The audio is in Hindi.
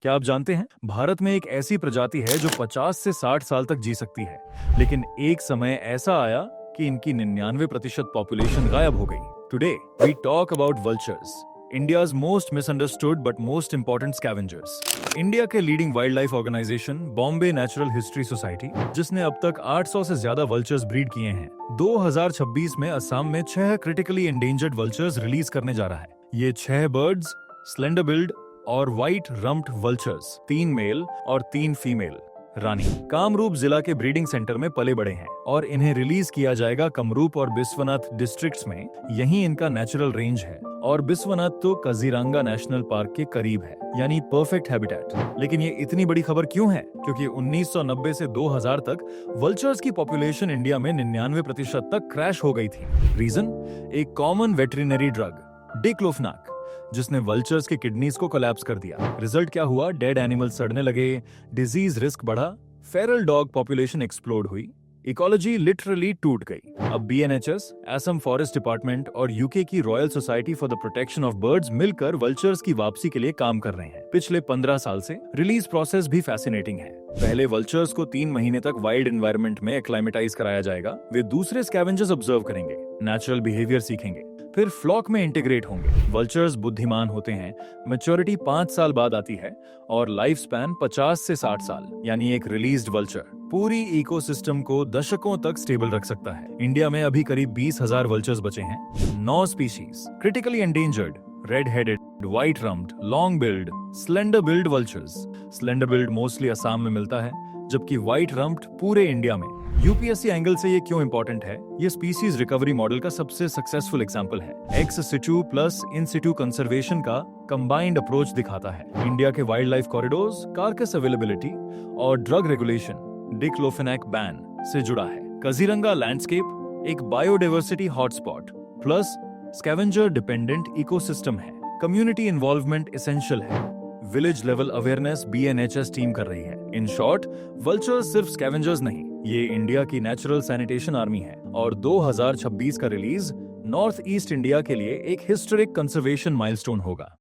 क्या आप जानते हैं भारत में एक ऐसी प्रजाति है जो 50 से 60 साल तक जी सकती है, लेकिन एक समय ऐसा आया कि इनकी 99% पॉपुलेशन गायब हो गई। Today we talk about vultures, India's most misunderstood but most important scavengers. India के leading wildlife organization Bombay natural history society, जिसने अब तक 800 से ज्यादा वल्चर्स ब्रीड किए हैं, 2026 में असम में 6 क्रिटिकली एंडेंजर्ड वल्चर्स रिलीज करने जा रहा है। ये 6 बर्ड्स स्लेंडर बिल्ड और व्हाइट रम्प्ड वल्चर्स, 3 मेल और 3 फीमेल रानी, कामरूप जिला के ब्रीडिंग सेंटर में पले बड़े हैं और इन्हें रिलीज किया जाएगा कामरूप और बिस्वनाथ डिस्ट्रिक्ट्स में। यहीं इनका नेचुरल रेंज है और बिस्वनाथ तो काजीरंगा नेशनल पार्क के करीब है, यानी परफेक्ट हैबिटेट। लेकिन ये इतनी बड़ी खबर क्यों है? क्योंकि 1990 से 2000 तक वल्चर्स की पॉपुलेशन इंडिया में 99% तक क्रैश हो गई थी। रीजन? एक कॉमन वेटरिनरी ड्रग डिक्लोफेनाक, जिसने वल्चर्स के किडनीज को कोलैप्स कर दिया। रिजल्ट क्या हुआ? डेड एनिमल सड़ने लगे, डिजीज रिस्क बढ़ा, फेरल डॉग पॉपुलेशन एक्सप्लोड हुई, इकोलॉजी लिटरली टूट गई। अब बीएनएचएस, असम फॉरेस्ट डिपार्टमेंट और यूके की royal society for the protection of birds मिलकर वल्चर्स की वापसी के लिए काम कर रहे हैं। पिछले 15 साल से रिलीज प्रोसेस भी फैसिनेटिंग है। पहले वल्चर्स को 3 महीने तक वाइल्ड एनवायरनमेंट में एक्लाइमेटाइज कराया जाएगा। वे दूसरे स्कैवेंजर्स ऑब्जर्व करेंगे, नेचुरल बिहेवियर सीखेंगे, फिर फ्लॉक में इंटीग्रेट होंगे। वल्चर्स बुद्धिमान होते हैं, मैच्योरिटी 5 साल बाद आती है और लाइफ स्पैन 50 से 60 साल, यानी एक रिलीज्ड वल्चर पूरी इकोसिस्टम को दशकों तक स्टेबल रख सकता है। इंडिया में अभी करीब 20,000 वल्चर्स बचे हैं। 9 species critically endangered, red headed, white rumped, long build, slender billed vultures. Slender billed mostly Assam में मिलता है, जबकि व्हाइट रम्प्ड पूरे इंडिया में। यूपीएससी एंगल से ये क्यों इंपॉर्टेंट है? ये स्पीसीज रिकवरी मॉडल का सबसे सक्सेसफुल एग्जांपल है। एक्स सिटू प्लस इन सिटू कंजर्वेशन का कंबाइंड अप्रोच दिखाता है। इंडिया के wild life corridors, carcass availability और ड्रग रेगुलेशन डिक्लोफेनाक बैन से जुड़ा है। काजीरंगा लैंडस्केप एक biodiversity hotspot plus scavenger dependent ecosystem है। कम्युनिटी इन्वॉल्वमेंट एसेंशियल है। Village level awareness BNHS team कर रही है। इन शॉर्ट, वल्चर्स सिर्फ स्कैवेंजर्स नहीं, ये इंडिया की नेचुरल सैनिटेशन आर्मी है। और 2026 का रिलीज नॉर्थ ईस्ट इंडिया के लिए एक हिस्टोरिक कंजर्वेशन माइलस्टोन होगा।